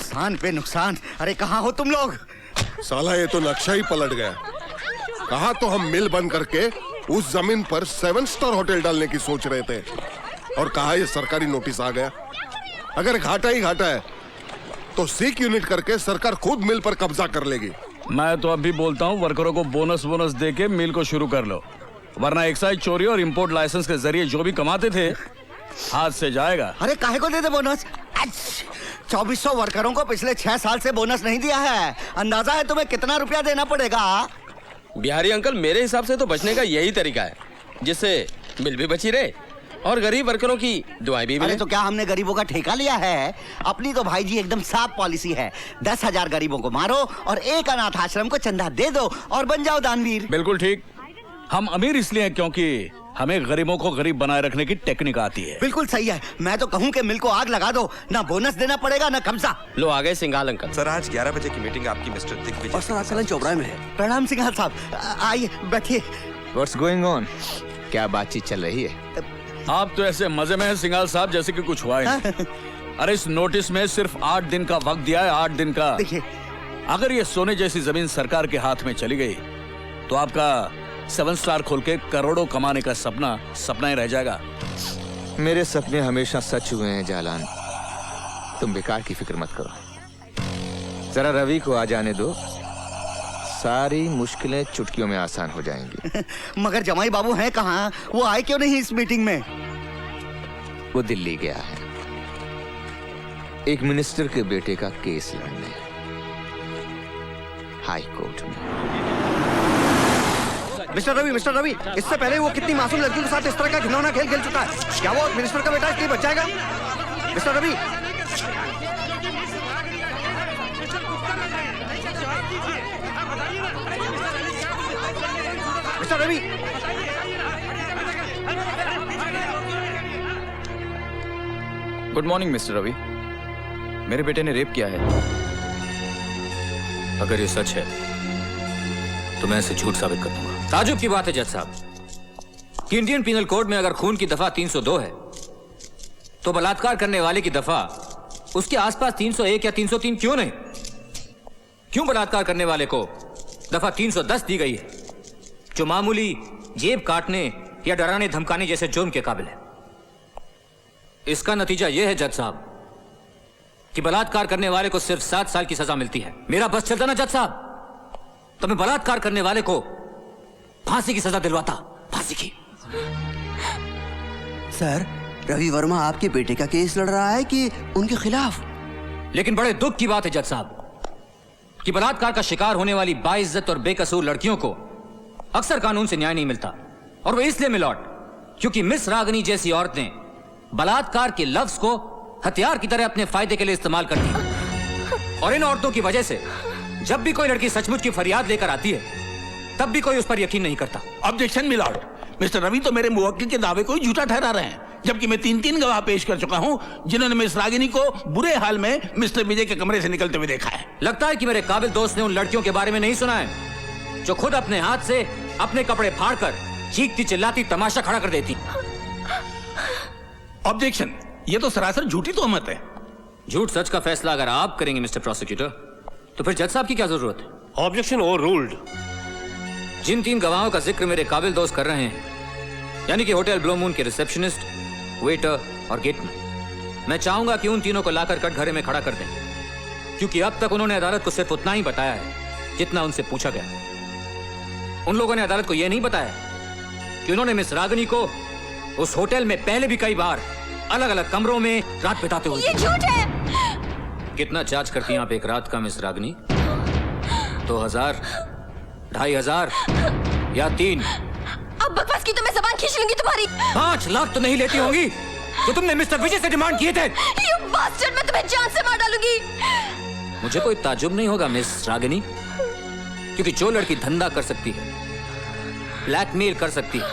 नुकसान पे नुकसान। अरे कहाँ हो तुम लोग? साला ये तो नक्शा ही पलट गया। कहा तो हम मिल बंद करके उस जमीन पर 7 स्टार होटल डालने की सोच रहे थे, और कहा ये सरकारी नोटिस आ गया। अगर घाटा ही घाटा है तो सीक यूनिट करके सरकार खुद मिल पर कब्जा कर लेगी। मैं तो अभी बोलता हूँ वर्करों को बोनस दे के मिल को शुरू कर लो, वरना एक्साइज चोरी और इंपोर्ट लाइसेंस के जरिए जो भी कमाते थे हाथ से जाएगा। अरे काहे को देते बोनस? 2400 वर्करों को पिछले 6 साल से बोनस नहीं दिया है। अंदाजा है तुम्हें कितना रुपया देना पड़ेगा? बिहारी अंकल, मेरे हिसाब से तो बचने का यही तरीका है, जिससे मिल भी बची रहे और गरीब वर्करों की दुआएं भी मिले। अरे तो क्या हमने गरीबों का ठेका लिया है? अपनी तो भाई जी एकदम साफ पॉलिसी है। 10,000 गरीबों को मारो और एक अनाथ आश्रम को चंदा दे दो और बन जाओ दानवीर। बिल्कुल ठीक। हम अमीर इसलिए हैं क्योंकि हमें गरीबों को गरीब बनाए रखने की टेक्निक आती है। बिल्कुल सही है। मैं तो कहूँ कि मिल को आग लगा दो, ना बोनस देना पड़ेगा ना कब्जा। लो आ गए सिंघाल अंकल। सर आज 11 बजे की मीटिंग आपकी मिस्टर दिग्विजय। और सर आज चलन चौबराहे में है। प्रणाम सिंघाल साहब, आइए बैठिए। What's going on? क्या बातचीत चल रही है? आप तो ऐसे मजे में हैं सिंघाल साहब जैसे कि कुछ हुआ ही नहीं। अरे इस नोटिस में सिर्फ 8 दिन का वक्त दिया है, 8 दिन का। देखिए, अगर ये सोने जैसी जमीन सरकार के हाथ में चली गई तो आपका 7 स्टार खोल के करोड़ों कमाने का सपना ही रह जाएगा। मेरे सपने हमेशा सच हुए हैं जालान, तुम बेकार की फिक्र मत करो। जरा रवि को आ जाने दो, सारी मुश्किलें चुटकियों में आसान हो जाएंगी। मगर जमाई बाबू हैं कहाँ? वो आए क्यों नहीं इस मीटिंग में? वो दिल्ली गया है एक मिनिस्टर के बेटे का केस लड़ने, हाई कोर्ट में। मिस्टर रवि, इससे पहले वो कितनी मासूम लड़कियों के साथ इस तरह का घिनौना खेल खेल चुका है। क्या वो मिनिस्टर का बेटा इसलिए बच जाएगा? Mister Ravi, mister Ravi, good morning mister Ravi. मेरे बेटे ने रेप किया है। अगर ये सच है तो मैं इसे झूठ साबित कर दूंगा। ताजुब की बात है जज साहब कि इंडियन पीनल कोड में अगर खून की दफा 302 है तो बलात्कार करने वाले की दफा उसके आसपास 301 या 303 क्यों नहीं? क्यों बलात्कार करने वाले को दफा 310 दी गई है, जो मामूली जेब काटने या डराने धमकाने जैसे जुर्म के काबिल है? इसका नतीजा यह है जज साहब कि बलात्कार करने वाले को सिर्फ 7 साल की सजा मिलती है। मेरा बस चलता ना जज साहब तो मैं बलात्कार करने वाले को फांसी की सजा दिलवाता, फांसी की। सर रवि वर्मा आपके बेटे का केस लड़ रहा है कि उनके खिलाफ? लेकिन बड़े दुख की बात है जज साहब कि बलात्कार का शिकार होने वाली बाइज्जत और बेकसूर लड़कियों को अक्सर कानून से न्याय नहीं मिलता, और वो इसलिए मिलॉट क्योंकि मिस रागनी जैसी औरतें बलात्कार के लफ्ज को हथियार की तरह अपने फायदे के लिए इस्तेमाल करती हैं। और इन औरतों की वजह से जब भी कोई लड़की सचमुच की फरियाद लेकर आती है तब भी कोई उस पर यकीन नहीं करता। ऑब्जेक्शन मिलॉर्ड, मिस्टर रवि तो मेरे मुवक्किल के दावे को झूठा ठहरा रहे हैं, जबकि मैं 3 गवाह पेश कर चुका हूं जिन्होंने मिस रागिनी को बुरे हाल में मिस्टर विजय के कमरे से निकलते हुए देखा है। लगता है कि मेरे काबिल दोस्त ने उन लड़कियों के बारे में नहीं सुना है जो खुद अपने हाथ से अपने कपड़े फाड़कर चीखती चिल्लाती तमाशा खड़ा कर देती। ऑब्जेक्शन, ये तो सरासर झूठी तोहमत है। झूठ सच का फैसला अगर आप करेंगे मिस्टर प्रोसिक्यूटर तो फिर जज साहब की क्या जरूरत है? Objection over ruled. जिन 3 गवाहों का जिक्र मेरे काबिल दोस्त कर रहे हैं, यानी कि होटल ब्लू मून के रिसेप्शनिस्ट, वेटर और गेटमैन, मैं चाहूंगा कि उन तीनों को लाकर कटघरे में खड़ा कर दें, क्योंकि अब तक उन्होंने अदालत को सिर्फ उतना ही बताया है जितना उनसे पूछा गया। उन लोगों ने अदालत को यह नहीं बताया कि उन्होंने मिस रागिनी को उस होटल में पहले भी कई बार अलग अलग कमरों में रात बिताते हुए। ये झूठ है। कितना चार्ज करती हैं आप एक रात का मिस रागिनी? 2000, 2500 या 3? अब बकवास की तो मैं जबान खींच लूंगी तुम्हारी। 5 लाख तो नहीं लेती होंगी तो तुमने मिस्टर विजय से डिमांड किए थे। You bastard, मैं तुम्हें जान से मार डालूंगी। मुझे कोई ताजुब नहीं होगा मिस रागिनी, क्योंकि जो लड़की धंधा कर सकती है, ब्लैकमेल कर सकती है,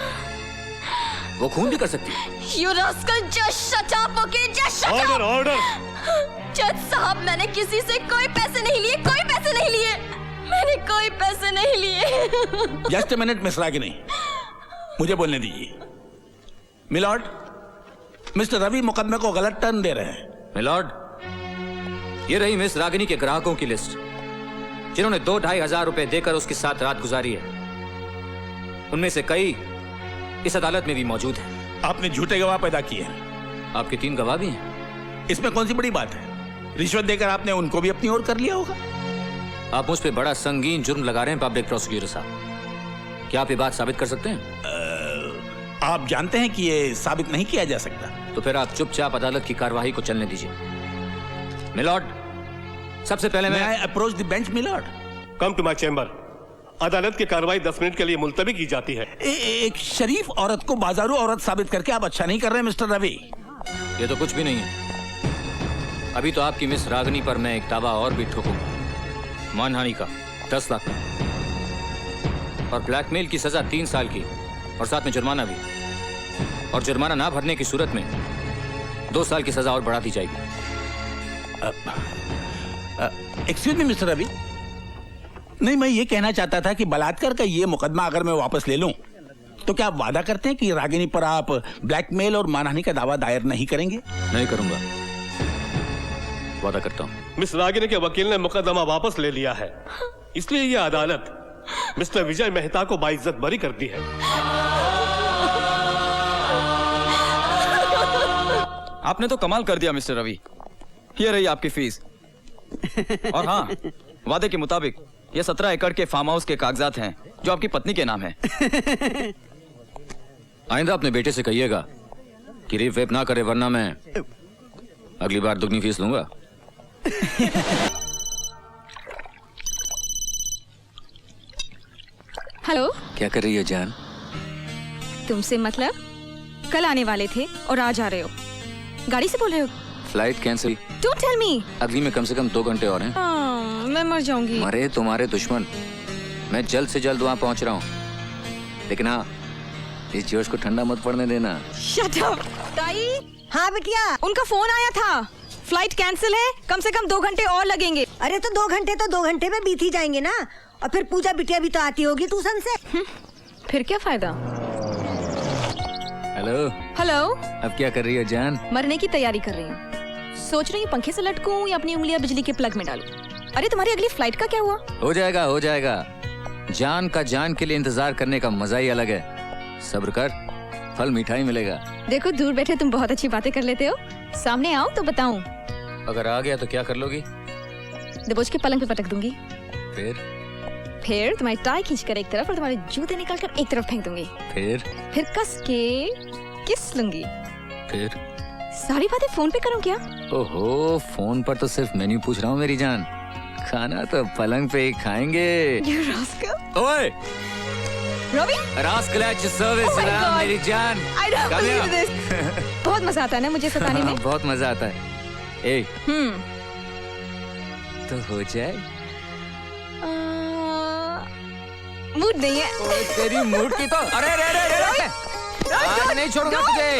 वो खून भी कर सकती है। You rascal, just shut up, okay? Just shut up. Order. जज साहब, मैंने किसी से कोई पैसे नहीं लिए, कोई पैसे नहीं लिए, मैंने कोई पैसे नहीं लिए। Just a minute miss Ragini, मुझे बोलने दीजिए। मिलॉर्ड, मिस्टर रवि मुकदमे को गलत टर्न दे रहे हैं। मिलॉर्ड, ये रही मिस रागिनी के ग्राहकों की लिस्ट, जिन्होंने 2-2.5 हजार रुपए देकर उसके साथ रात गुजारी है। उनमें से कई इस अदालत में भी मौजूद हैं। आपने झूठे गवाह पैदा किए हैं। आपके 3 गवाह भी हैं। इसमें कौन सी बड़ी बात है? रिश्वत देकर आपने उनको भी अपनी ओर कर लिया होगा। आप मुझ पे बड़ा संगीन जुर्म लगा रहे हैं पब्लिक प्रोसिक्यूटर साहब। क्या आप ये बात साबित कर सकते हैं? आप जानते हैं कि ये साबित नहीं किया जा सकता। तो फिर आप चुपचाप अदालत की कार्यवाही को चलने दीजिए। मिलॉर्ड, सबसे पहले मैं approach the bench milord. Come to my chamber. अदालत की कार्रवाई 10 मिनट के लिए मुलतवी की जाती है। एक शरीफ औरत को बाजारू औरत साबित करके आप अच्छा नहीं कर रहे मिस्टर रवि। ये तो कुछ भी नहीं है। अभी तो आपकी मिस रागिनी पर मैं एक दावा और भी ठोकूंगा, मानहानि का 10 लाख और ब्लैकमेल की सजा 3 साल की, और साथ में जुर्माना भी। और जुर्माना ना भरने की सूरत में 2 साल की सजा और बढ़ा दी जाएगी। एक्सक्यूज मी मिस्टर रवि, नहीं, मैं ये कहना चाहता था कि बलात्कार का ये मुकदमा अगर मैं वापस ले लूं, तो क्या आप वादा करते हैं कि रागिनी पर आप ब्लैकमेल और मानहानि का दावा दायर नहीं करेंगे? नहीं करूंगा, वादा करता हूं। मिस रागिनी के वकील ने मुकदमा वापस ले लिया है, इसलिए यह अदालत मिस्टर विजय मेहता को बाइज्जत बरी कर दी है। आपने तो कमाल कर दिया मिस्टर रवि। ये रही आपकी फीस। और हाँ, वादे के मुताबिक ये 17 एकड़ के फार्म हाउस के कागजात हैं जो आपकी पत्नी के नाम है। आइंदा अपने बेटे से कहिएगा कि रेप वेप ना करे, वरना मैं अगली बार दुगनी फीस लूंगा। हेलो, क्या कर रही है जान? तुमसे मतलब? कल आने वाले थे और आज आ रहे हो। गाड़ी से बोल रहे हो? Flight cancel. Don't tell me. अगली में कम से कम 2 घंटे और हैं। मैं मर जाऊंगी। मरे तुम्हारे दुश्मन। मैं जल्द से जल्द वहाँ पहुँच रहा हूँ, लेकिन हाँ, इस जोश को ठंडा मत पड़ने देना। Shut up. ताई। हाँ बिटिया, उनका फोन आया था, फ्लाइट कैंसिल है, कम से कम 2 घंटे और लगेंगे। अरे तो 2 घंटे तो 2 घंटे में बीत ही जाएंगे ना। और फिर पूजा बिटिया भी तो आती होगी ट्यूशन से। फिर क्या फायदा? हेलो। हेलो। अब क्या कर रही हो जान? मरने की तैयारी कर रही हूँ। सोच रही हूँ पंखे से लटकूं या अपनी उंगलियां बिजली के प्लग में डालूं। अरे तुम्हारी अगली फ्लाइट का क्या हुआ? हो जाएगा, हो जाएगा। जान का जान के लिए इंतजार करने का मजा ही अलग है। सब्र कर, फल मीठा ही मिलेगा। देखो, दूर बैठे तुम बहुत अच्छी बातें कर लेते हो, सामने आओ तो बताऊं। अगर आ गया तो क्या कर लोगी? दबोच के पलंग पे पटक दूंगी। फिर तुम्हारी टाई खींचकर एक तरफ और तुम्हारे जूते निकालकर एक तरफ फेंक दूंगी। फिर कस के किस लूंगी। फिर सारी बातें फोन पे करूं क्या? ओहो, फोन पर तो सिर्फ मेन्यू पूछ रहा हूँ मेरी जान। खाना तो पलंग पे ही खाएंगे। You rascal। ओए Ravi, rascal at your service मेरी जान। I don't believe this। बहुत मजा आता है ना मुझे सताने में। बहुत मजा आता है। ए, तो हो जाए। मूड नहीं है। तेरी मूड की तो अरे आज नहीं छोड़ूंगा तुझे।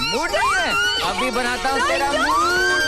मूड नहीं है, अभी बनाता हूँ तेरा मूड।